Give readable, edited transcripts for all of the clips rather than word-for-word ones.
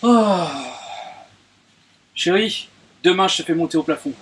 Oh. Chérie, demain je te fais monter au plafond.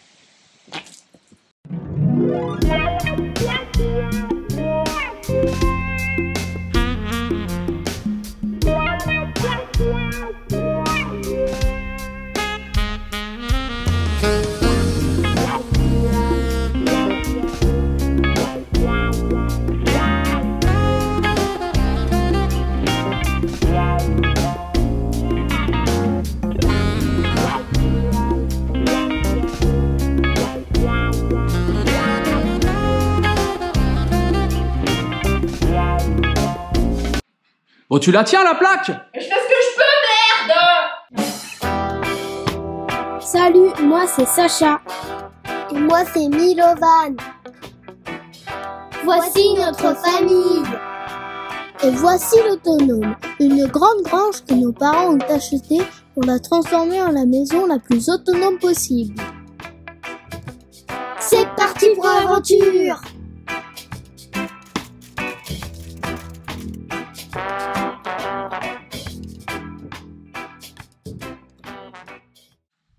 Bon, tu la tiens la plaque? Je fais ce que je peux, merde! Salut, moi c'est Sacha. Et moi c'est Milovan. Voici notre famille. Et voici l'Autonome, une grande grange que nos parents ont achetée pour la transformer en la maison la plus autonome possible. C'est parti pour l'aventure!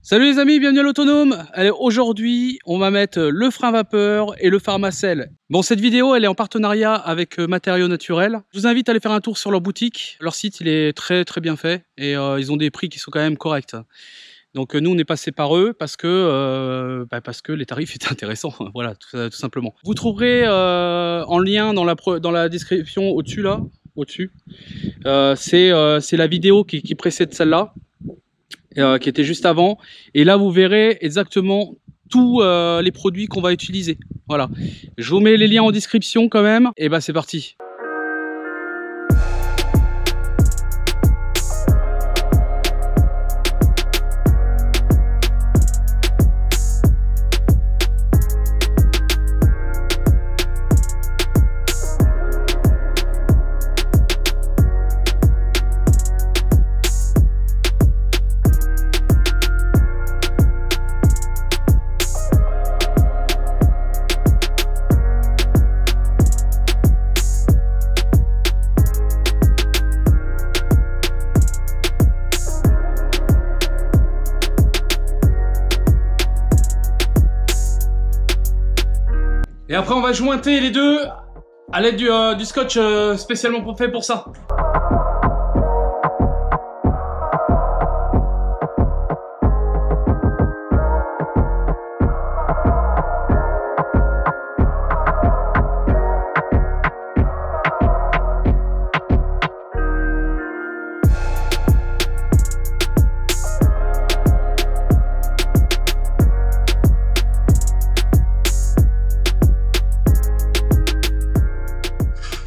Salut les amis, bienvenue à l'Autonome. Allez, aujourd'hui, on va mettre le frein vapeur et le Pharmacell. Bon, cette vidéo, elle est en partenariat avec Matériaux Naturels. Je vous invite à aller faire un tour sur leur boutique. Leur site, il est très bien fait et ils ont des prix qui sont quand même corrects. Donc nous, on est passé par eux parce que les tarifs étaient intéressants. Voilà, tout simplement. Vous trouverez en lien dans la description au-dessus là, au-dessus. C'est la vidéo qui précède celle-là. Qui était juste avant, et là vous verrez exactement tous les produits qu'on va utiliser. Voilà, je vous mets les liens en description quand même, et bah c'est parti. Et après on va jointer les deux à l'aide du scotch spécialement fait pour ça.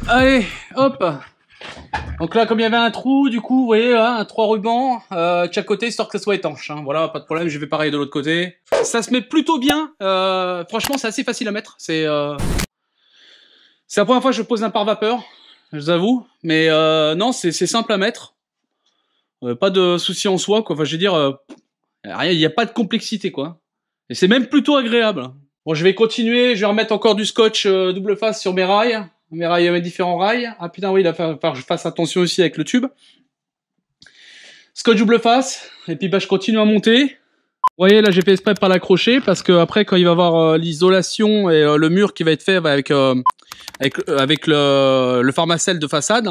Allez, hop. Donc là, comme il y avait un trou, du coup, vous voyez, hein, 3 rubans de chaque côté, histoire que ça soit étanche. Hein. Voilà, pas de problème, je vais pareil de l'autre côté. Ça se met plutôt bien. Franchement, c'est assez facile à mettre. C'est la première fois que je pose un pare-vapeur, je vous avoue. Mais non, c'est simple à mettre. Pas de souci en soi, quoi. Enfin, je veux dire, rien, il n'y a pas de complexité, quoi. Et c'est même plutôt agréable. Bon, je vais continuer. Je vais remettre encore du scotch double face sur mes rails. Mes différents rails. Ah putain, oui, il va falloir que je fasse attention aussi avec le tube. Scotch double face. Et puis, bah, je continue à monter. Vous voyez, là, j'ai fait exprès de pas l'accrocher parce que après, quand il va y avoir l'isolation et le mur qui va être fait avec le Pharmacell de façade,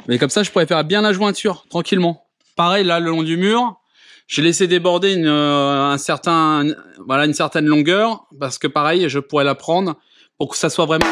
mais comme ça, je pourrais faire bien la jointure tranquillement. Pareil, là, le long du mur, j'ai laissé déborder une certaine longueur parce que pareil, je pourrais la prendre pour que ça soit vraiment...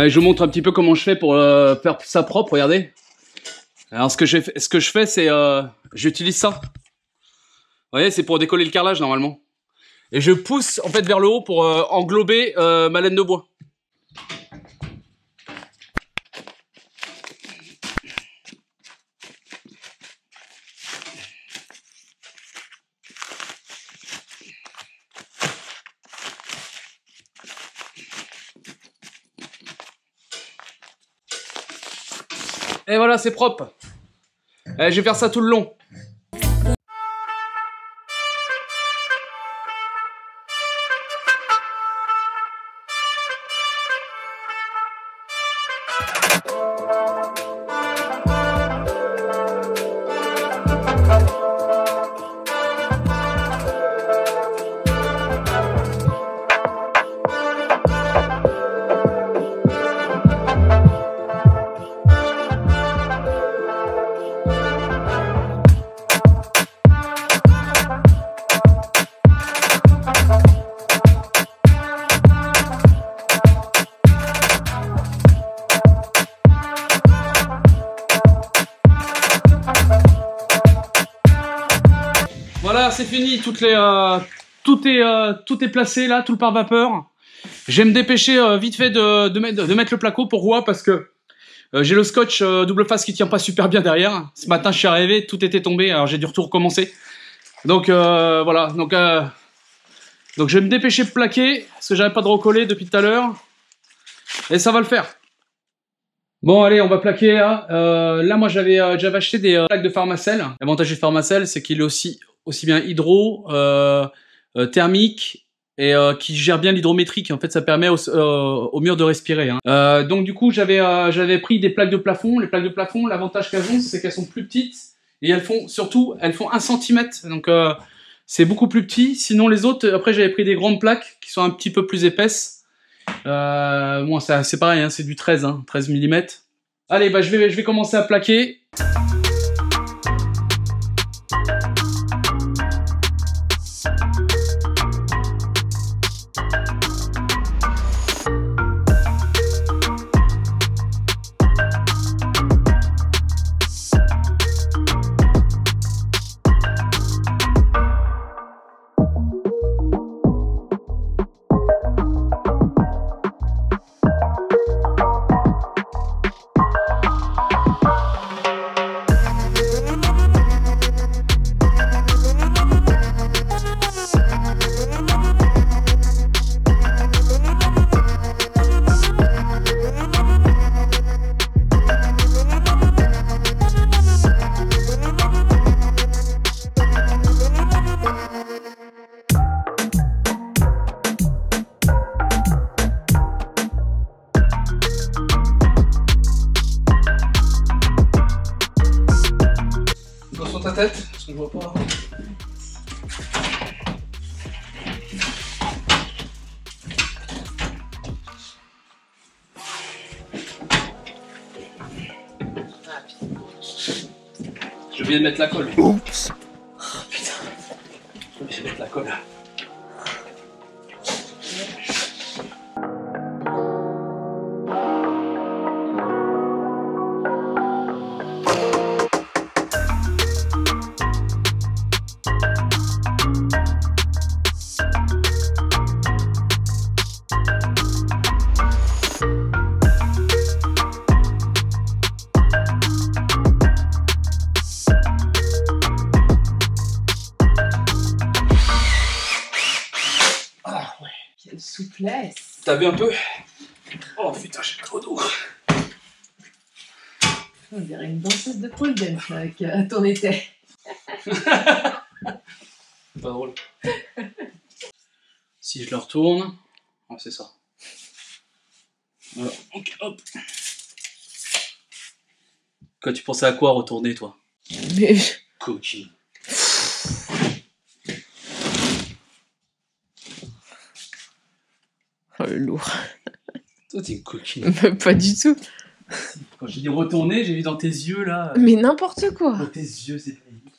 Allez, je vous montre un petit peu comment je fais pour faire ça propre, regardez. Alors ce que je fais, c'est j'utilise ça. Vous voyez, c'est pour décoller le carrelage normalement. Et je pousse en fait vers le haut pour englober ma laine de bois. Et voilà, c'est propre. Je vais faire ça tout le long. Voilà, c'est fini, tout est placé là, tout le pare-vapeur. Je vais me dépêcher vite fait de mettre le placo. Pourquoi? Parce que j'ai le scotch double face qui tient pas super bien derrière. Ce matin, je suis arrivé, tout était tombé, alors j'ai dû tout recommencer. Donc voilà, donc je vais me dépêcher de plaquer, parce que j'avais pas de recoller depuis tout à l'heure. Et ça va le faire. Bon, allez, on va plaquer là. Là, moi, j'avais acheté des plaques de Pharmacell. L'avantage du Pharmacell, c'est qu'il est aussi bien hydro, thermique et qui gère bien l'hydrométrique. En fait, ça permet au mur de respirer. Hein. Donc, du coup, j'avais pris des plaques de plafond. Les plaques de plafond, l'avantage qu'elles ont, c'est qu'elles sont plus petites et elles font 1 cm. Donc, c'est beaucoup plus petit. Sinon, les autres, après, j'avais pris des grandes plaques qui sont un petit peu plus épaisses. Bon, c'est pareil, hein, c'est du 13 mm. Allez, bah, je vais commencer à plaquer. Ta tête, parce que je vois pas. J'ai oublié de mettre la colle. Oups. Oh, putain. J'ai oublié de mettre la colle. Quelle souplesse. T'as vu un peu? Oh putain, j'ai trop d'eau. On dirait une danseuse de pole dance avec ton été. Pas drôle. Si je le retourne, oh, c'est ça. Voilà. Ok, hop. Quand tu pensais à quoi retourner, toi? Mais... Coquine. Oh, le lourd. Toi, t'es une coquine. Pas du tout. Quand j'ai dit retourner, j'ai vu dans tes yeux, là. Mais n'importe quoi. Dans tes yeux, c'est pas évident.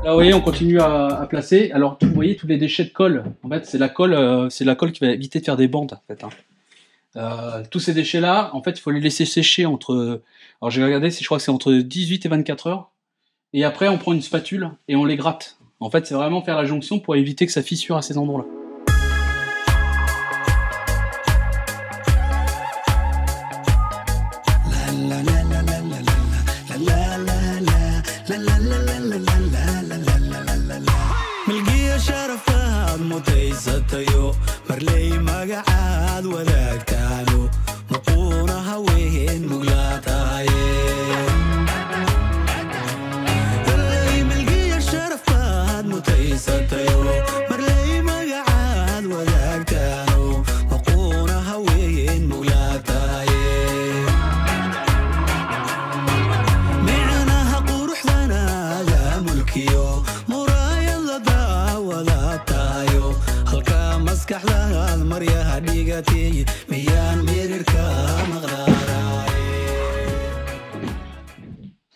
Là, vous voyez, on continue à placer. Alors, vous voyez, tous les déchets de colle, en fait, c'est la colle qui va éviter de faire des bandes, en fait. Hein. Tous ces déchets-là, en fait, il faut les laisser sécher entre... Alors, j'ai regardé, je crois que c'est entre 18 et 24 heures. Et après, on prend une spatule et on les gratte. En fait, c'est vraiment faire la jonction pour éviter que ça fissure à ces endroits-là.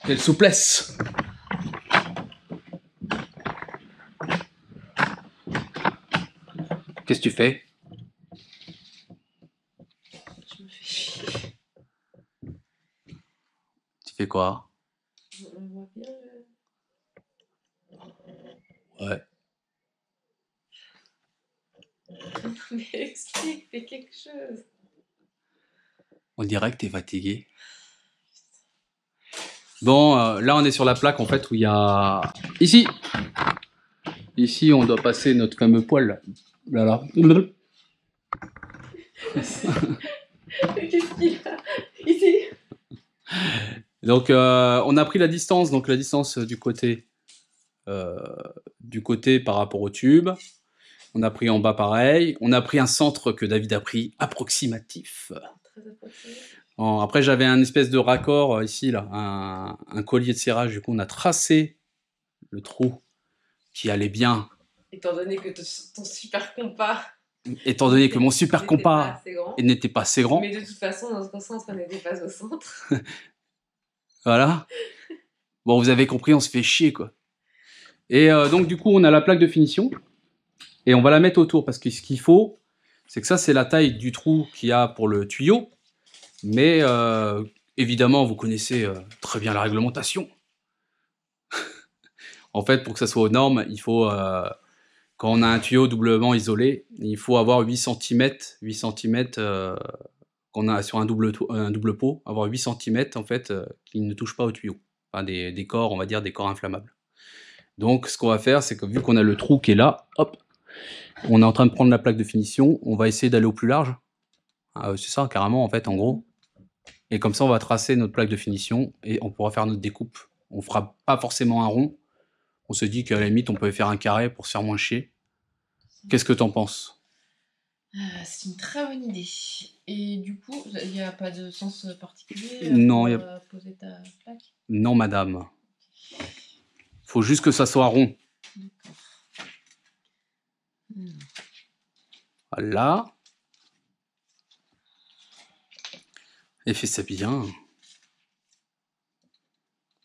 Quelle souplesse! Qu'est-ce que tu fais? Je me fais chier. Tu fais quoi? On voit bien. Ouais. Mais explique, fais quelque chose. On dirait que t'es fatigué. Bon, là on est sur la plaque en fait où il y a... Ici! Ici on doit passer notre fameux poêle. Là, là. Qu'est-ce qu'il a ici? Donc on a pris la distance, donc la distance du côté par rapport au tube. On a pris en bas pareil. On a pris un centre que David a pris approximatif. Très approximatif. Bon, après j'avais un espèce de raccord ici là, un collier de serrage. Du coup on a tracé le trou qui allait bien. Étant donné que ton super compas. Étant donné que mon super compas n'était pas assez grand. Mais de toute façon, notre centre n'était pas au centre. Voilà. Bon, vous avez compris, on se fait chier, quoi. Et donc, du coup, on a la plaque de finition. Et on va la mettre autour. Parce que ce qu'il faut, c'est que ça, c'est la taille du trou qu'il y a pour le tuyau. Mais, évidemment, vous connaissez très bien la réglementation. En fait, pour que ça soit aux normes, il faut... quand on a un tuyau doublement isolé, il faut avoir 8 cm, qu'on a sur un double pot, avoir 8 cm en fait, qui ne touchent pas au tuyau. Enfin, des corps, on va dire, des corps inflammables. Donc, ce qu'on va faire, c'est que vu qu'on a le trou qui est là, hop, on est en train de prendre la plaque de finition, on va essayer d'aller au plus large. C'est ça, carrément, en fait, en gros. Et comme ça, on va tracer notre plaque de finition et on pourra faire notre découpe. On fera pas forcément un rond. On se dit qu'à la limite, on peut faire un carré pour se faire moins chier. Qu'est-ce que t'en penses? C'est une très bonne idée. Et du coup, il n'y a pas de sens particulier non, pour poser ta plaque? Non, madame. Faut juste que ça soit rond. D'accord. Voilà. Et fais ça bien.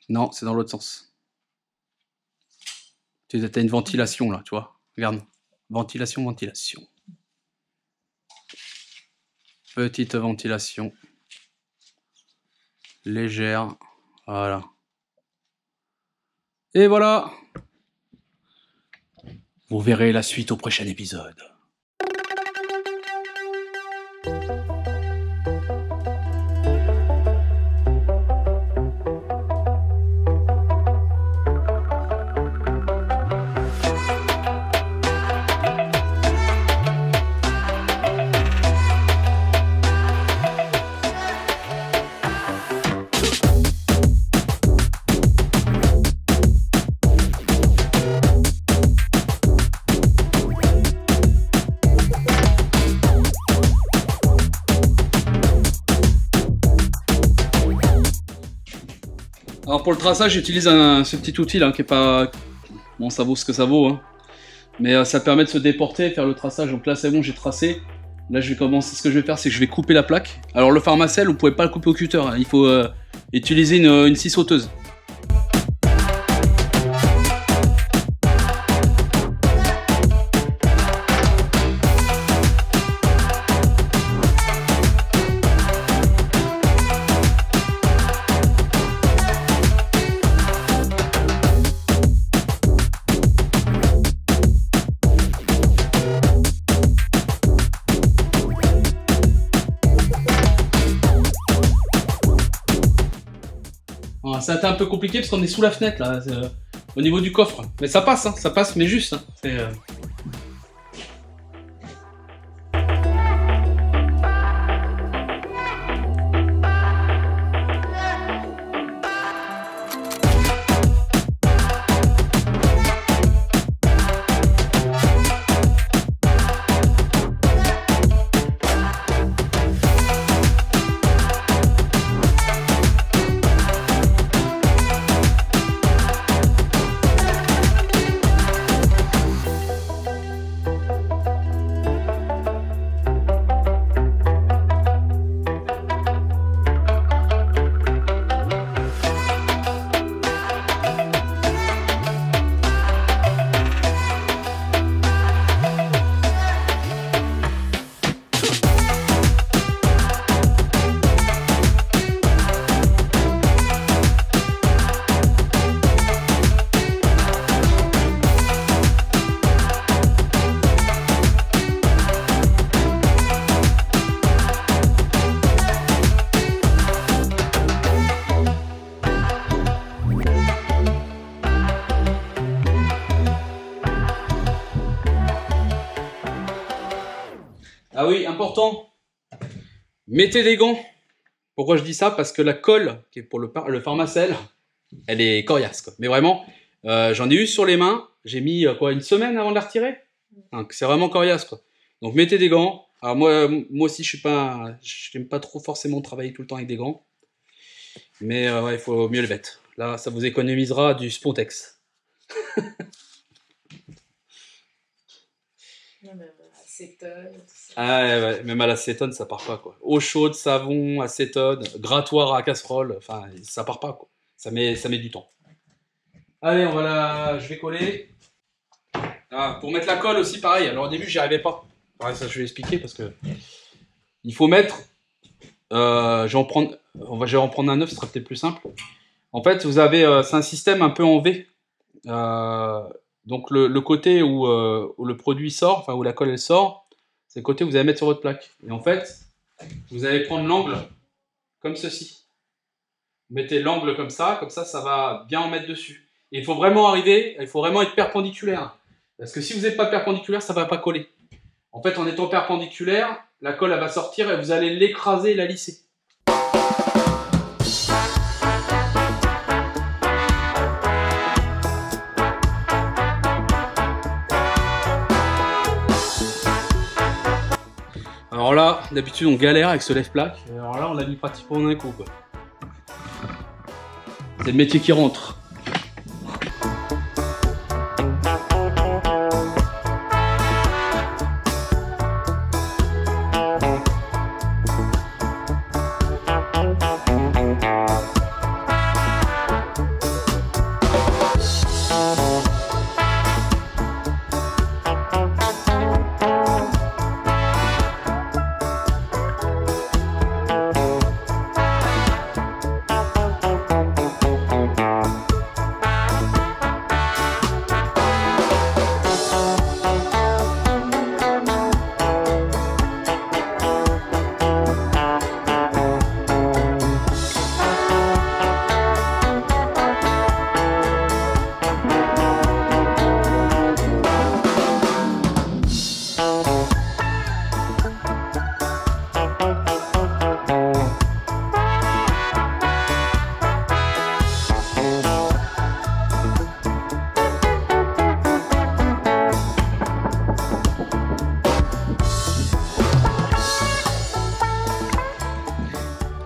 Non, c'est dans l'autre sens. Tu as une ventilation là, tu vois. Regarde. Ventilation, ventilation. Petite ventilation. Légère. Voilà. Et voilà. Vous verrez la suite au prochain épisode. Alors pour le traçage, j'utilise ce petit outil là qui est pas... Bon, ça vaut ce que ça vaut, hein. Mais ça permet de se déporter, faire le traçage. Donc là c'est bon, j'ai tracé. Là je vais commencer, ce que je vais faire c'est que je vais couper la plaque. Alors le pharmacel, vous pouvez pas le couper au cutter, hein. Il faut utiliser une scie sauteuse. Enfin, ça a été un peu compliqué parce qu'on est sous la fenêtre là, au niveau du coffre. Mais ça passe, hein, ça passe, mais juste. Hein. Ah oui, important. Mettez des gants. Pourquoi je dis ça? Parce que la colle qui est pour le Pharmacell, elle est coriace, quoi. Mais vraiment, j'en ai eu sur les mains. J'ai mis quoi, une semaine avant de la retirer. Donc c'est vraiment coriace, quoi. Donc mettez des gants. Alors moi aussi, je n'aime pas trop forcément travailler tout le temps avec des gants. Mais ouais, il faut mieux les mettre. Là, ça vous économisera du Spontex. Acétone, tout ça. Ah ouais, même à l'acétone, ça part pas, quoi. Eau chaude, savon, acétone, grattoir à casserole, enfin, ça part pas, quoi. Ça met du temps. Allez, je vais coller. Ah, pour mettre la colle aussi, pareil. Alors au début, j'y arrivais pas. Pareil, ça, je vais expliquer parce que il faut mettre. Je vais en prendre un neuf, ce sera peut-être plus simple. En fait, vous avez, c'est un système un peu en V. Donc le côté où le produit sort, enfin où la colle elle sort, c'est le côté où vous allez mettre sur votre plaque. Et en fait, vous allez prendre l'angle comme ceci. Vous mettez l'angle comme ça ça va bien en mettre dessus. Et il faut vraiment être perpendiculaire. Parce que si vous n'êtes pas perpendiculaire, ça ne va pas coller. En fait, en étant perpendiculaire, la colle elle va sortir et vous allez l'écraser et la lisser. Alors là, d'habitude on galère avec ce lève-plaque. Alors là, on l'a mis pratiquement en un coup, quoi. C'est le métier qui rentre.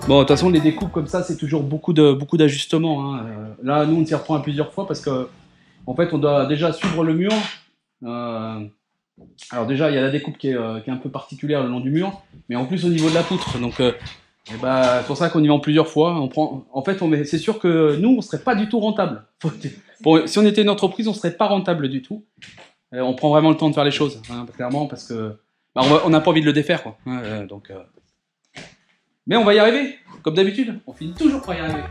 Bon, de toute façon, les découpes comme ça, c'est toujours beaucoup d'ajustements. Hein. Là, nous, on s'y reprend à plusieurs fois parce que, en fait, on doit déjà suivre le mur. Alors déjà, il y a la découpe qui est un peu particulière le long du mur, mais en plus au niveau de la poutre. Donc, c'est pour ça qu'on y va en plusieurs fois. C'est sûr que nous, on serait pas du tout rentable. Si on était une entreprise, on serait pas rentable du tout. On prend vraiment le temps de faire les choses, hein, clairement, parce que on n'a pas envie de le défaire, quoi. Mais on va y arriver, comme d'habitude. On finit toujours par y arriver.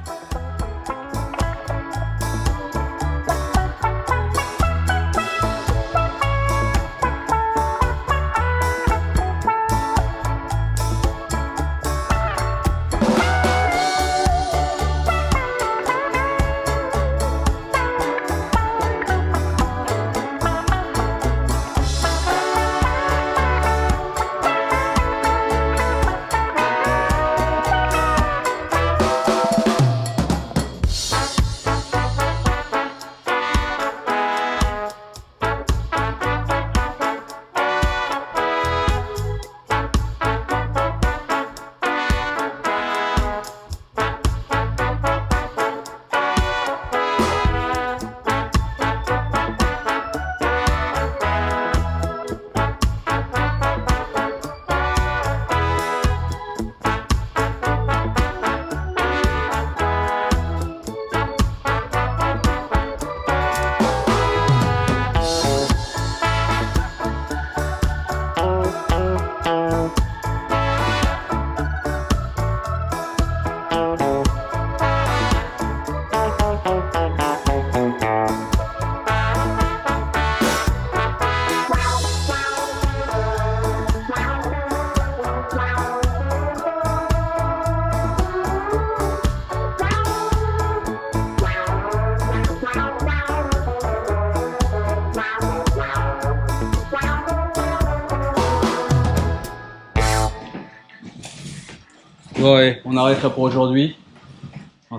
Ouais, on arrête là pour aujourd'hui.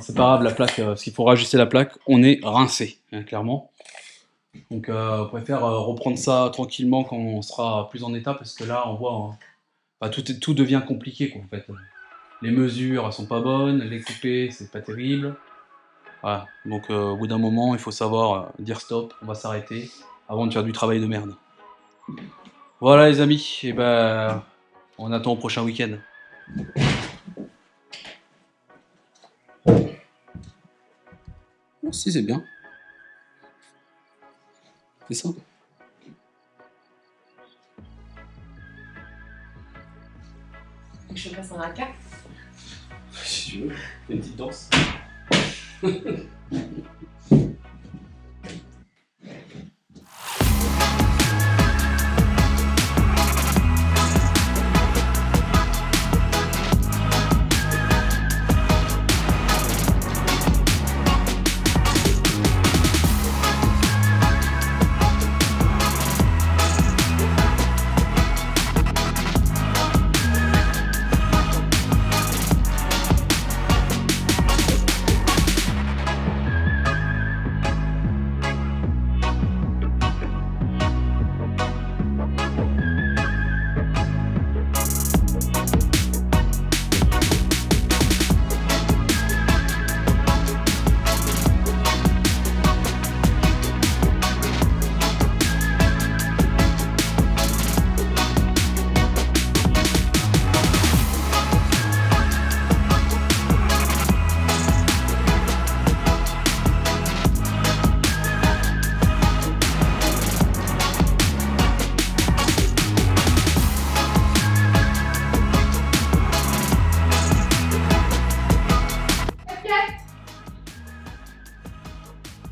C'est pas grave, la plaque, s'il faut rajuster la plaque, on est rincé, hein, clairement. Donc on préfère reprendre ça tranquillement quand on sera plus en état, parce que là on voit, tout devient compliqué quoi, en fait. Les mesures elles sont pas bonnes, les couper c'est pas terrible. Voilà, donc au bout d'un moment il faut savoir dire stop, on va s'arrêter avant de faire du travail de merde. Voilà les amis, et ben on attend au prochain week-end. Si c'est bien. C'est ça. Je passe un haka. Si tu veux, une petite danse.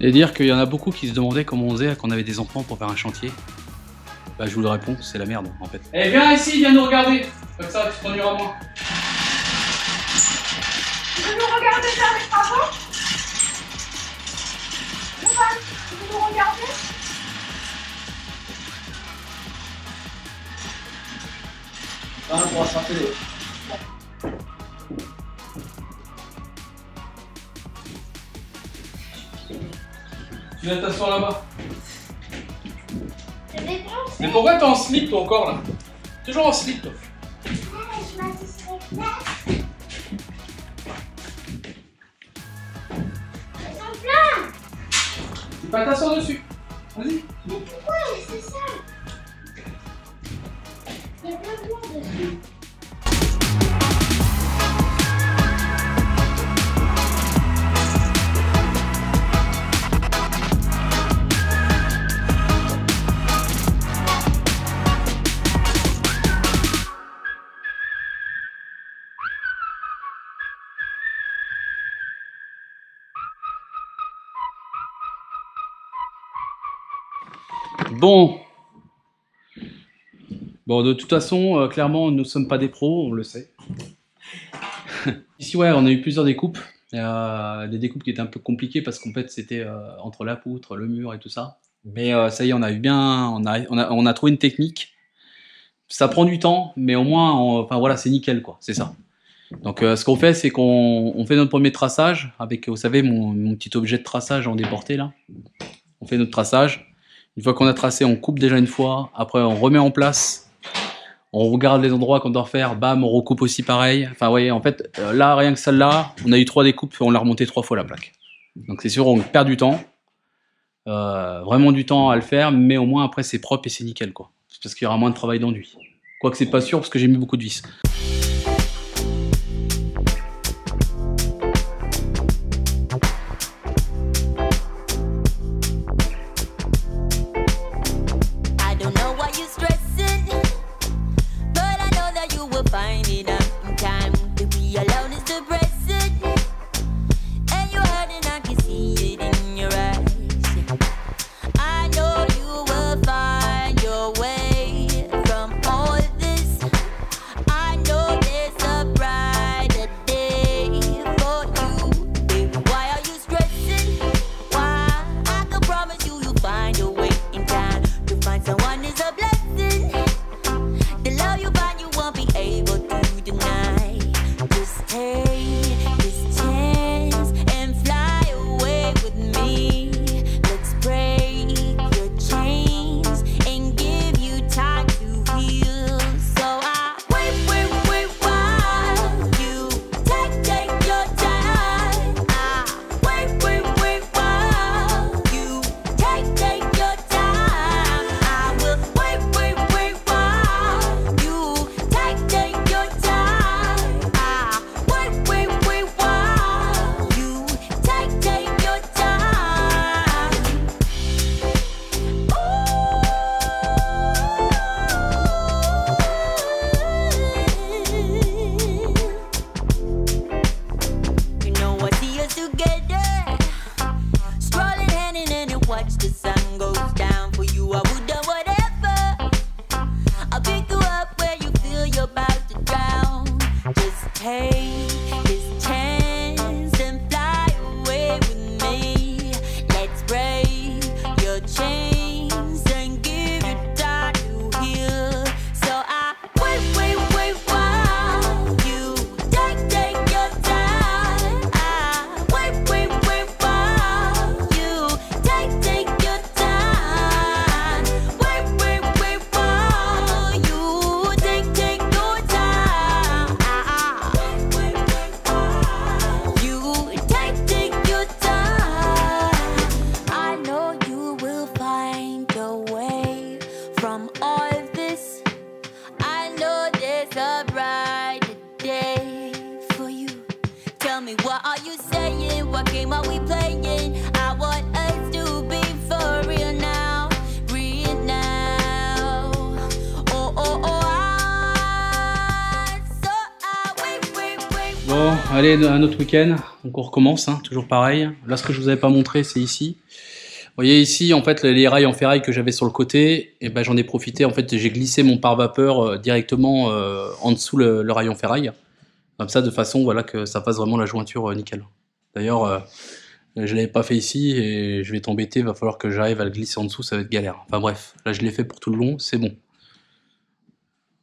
Et dire qu'il y en a beaucoup qui se demandaient comment on faisait quand on avait des enfants pour faire un chantier. Bah je vous le réponds, c'est la merde en fait. Eh viens ici, viens nous regarder. Comme ça tu t'ennuieras moins. Tu veux nous regarder faire les travaux? Tu veux nous regarder? Ah, on va chercher les... Tu viens t'asseoir là-bas. Mais pourquoi t'es en slip toi encore là? Toujours en slip toi. Tu peux t'asseoir dessus. Vas-y. Mais pourquoi c'est ça? Il y a plein de monde dessus. Bon, de toute façon, clairement, nous ne sommes pas des pros, on le sait. Ici, ouais, on a eu plusieurs découpes. Des découpes qui étaient un peu compliquées parce qu'en fait, c'était entre la poutre, le mur et tout ça. Mais ça y est, on a eu bien, on a trouvé une technique. Ça prend du temps, mais au moins, enfin voilà, c'est nickel, quoi. C'est ça. Donc, ce qu'on fait, c'est qu'on fait notre premier traçage avec, vous savez, mon petit objet de traçage en déporté là. On fait notre traçage. Une fois qu'on a tracé, on coupe déjà une fois. Après, on remet en place. On regarde les endroits qu'on doit refaire. Bam, on recoupe aussi pareil. Enfin, vous voyez, en fait, là, rien que celle-là, on a eu 3 découpes. On l'a remonté 3 fois la plaque. Donc, c'est sûr, on perd du temps. Vraiment du temps à le faire. Mais au moins, après, c'est propre et c'est nickel, quoi. Parce qu'il y aura moins de travail d'enduit. Quoique, c'est pas sûr parce que j'ai mis beaucoup de vis. I know take this chance and fly away with me. Let's break your chains and give you time to heal. So I wait while you take your time. I wait while you take your time. Wait while you take your time. Wait while you take your time. I know you will find a way from all of this. I know there's a brighter day for you. Tell me, what are you saying? What game are we playing? I want us to be for real now, real now. So I wait. Bon, allez, un autre week-end. Donc on recommence, hein, toujours pareil. Là, ce que je vous avais pas montré, c'est ici. Vous voyez ici, en fait, les rails en ferraille que j'avais sur le côté, et ben j'en ai profité. En fait, j'ai glissé mon pare-vapeur directement en dessous le rail en ferraille. Comme ça, de façon, voilà, que ça fasse vraiment la jointure nickel. D'ailleurs, je l'avais pas fait ici et je vais t'embêter. Il va falloir que j'arrive à le glisser en dessous, ça va être galère. Enfin bref, là, je l'ai fait pour tout le long, c'est bon.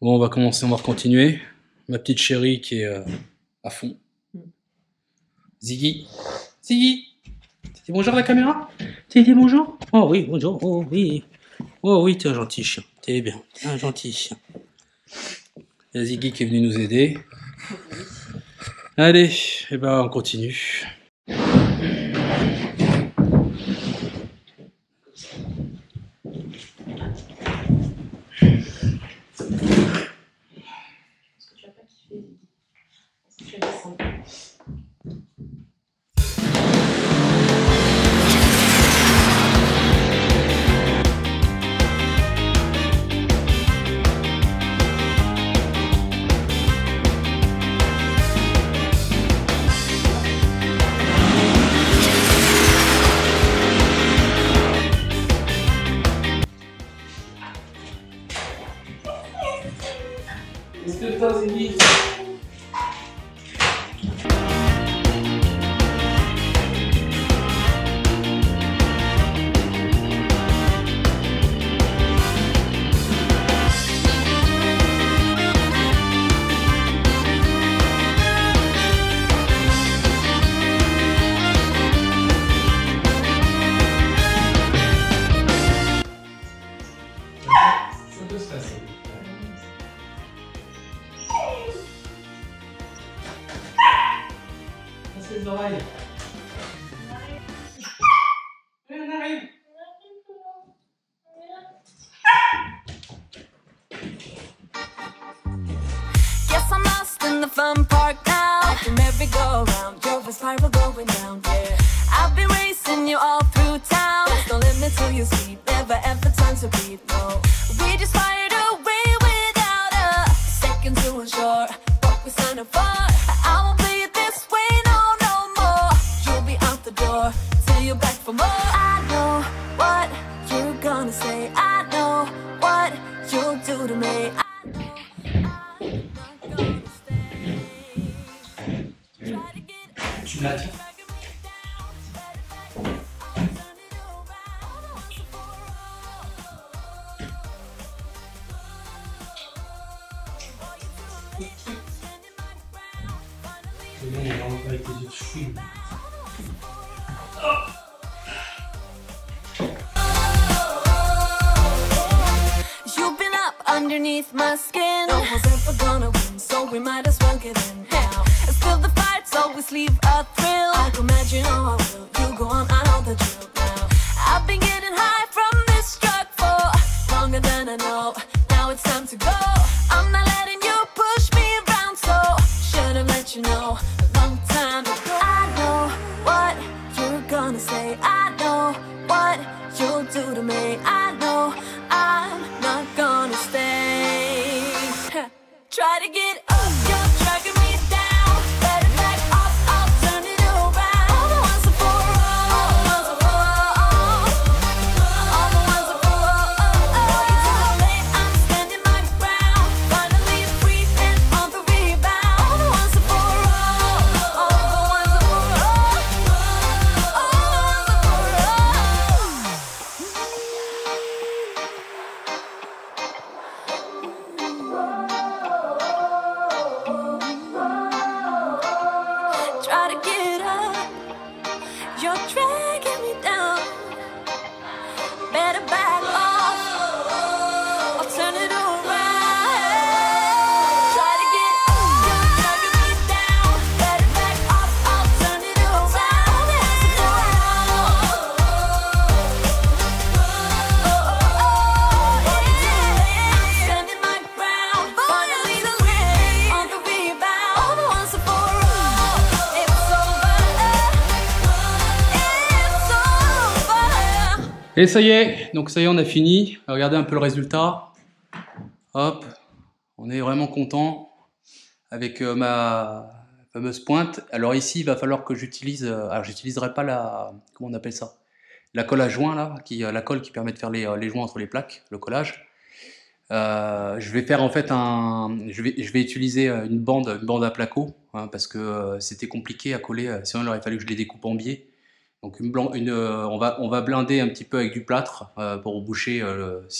Bon, on va commencer, on va continuer. Ma petite chérie qui est à fond. Ziggy. Ziggy. Tu dis bonjour à la caméra? Tu dis bonjour? Oh oui, bonjour. Oh oui. Oh oui, t'es un gentil chien. T'es bien. T'es un gentil chien. Il y a Ziggy qui est venu nous aider. Allez, et ben on continue. Est-ce que toi, Ziggy? Ça peut se passer. Passe les oreilles. Oui, on arrive. Guess I'm lost in the fun park now. Like the merry-go-round, drove a spiral going down, yeah. I've been racing you all through town. There's no limit to your speed, never ever time to beat, no. We just fired away without a second to ensure what we signed up for. I won't play it this way, no more. You'll be out the door till you're back for more. I know what you're gonna say. I know what you'll do to me. I know I'm not gonna stay. Try to get Tu l'as, tiens. C'est bon, on rentre avec les yeux chouilles. You've been up underneath my skin. No one's ever gonna win, so we might as well get in now. And still the fights always leave a thrill. I can imagine how I will. You go on, I know the drill now. I've been getting high from this drug for longer than I know. Now it's time to go. I'm not letting you push me around, so should've let you know a long time ago. I know what you're gonna say. I know what you'll do to me. I know I'm not gonna stay. Try to get up, you're dragging me down. Better back off, I'll turn it around. Once and for all, once and for all. Et ça y est, donc ça y est, on a fini. Regardez un peu le résultat. Hop, on est vraiment content avec ma fameuse pointe. Alors ici, il va falloir que j'utilise, alors j'utiliserai pas la, comment on appelle ça, la colle à joint là, la colle qui permet de faire les joints entre les plaques, le collage. Je vais faire en fait je vais utiliser une bande à placo, hein, parce que c'était compliqué à coller, sinon il aurait fallu que je les découpe en biais. Donc on va blinder un petit peu avec du plâtre pour boucher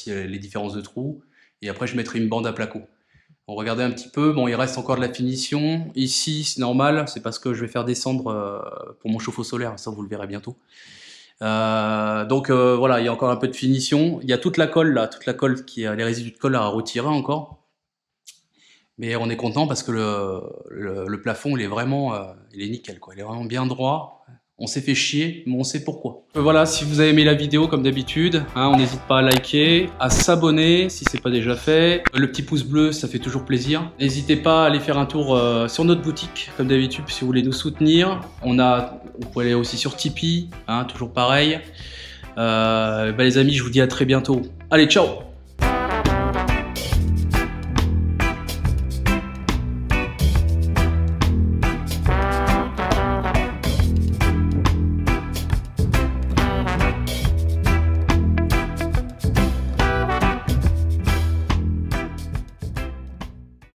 les différences de trous, et après je mettrai une bande à placo. On regardait un petit peu, bon il reste encore de la finition, ici c'est normal, c'est parce que je vais faire descendre pour mon chauffe-eau solaire, ça vous le verrez bientôt. Voilà, il y a encore un peu de finition, il y a toute la colle là, les résidus de colle à retirer encore. Mais on est content parce que le plafond il est vraiment il est nickel quoi, il est vraiment bien droit. On s'est fait chier, mais on sait pourquoi. Voilà, si vous avez aimé la vidéo comme d'habitude, hein, on n'hésite pas à liker, à s'abonner si c'est pas déjà fait. Le petit pouce bleu, ça fait toujours plaisir. N'hésitez pas à aller faire un tour sur notre boutique, comme d'habitude, si vous voulez nous soutenir. Vous pouvez aller aussi sur Tipeee, hein, toujours pareil. Les amis, je vous dis à très bientôt. Allez, ciao!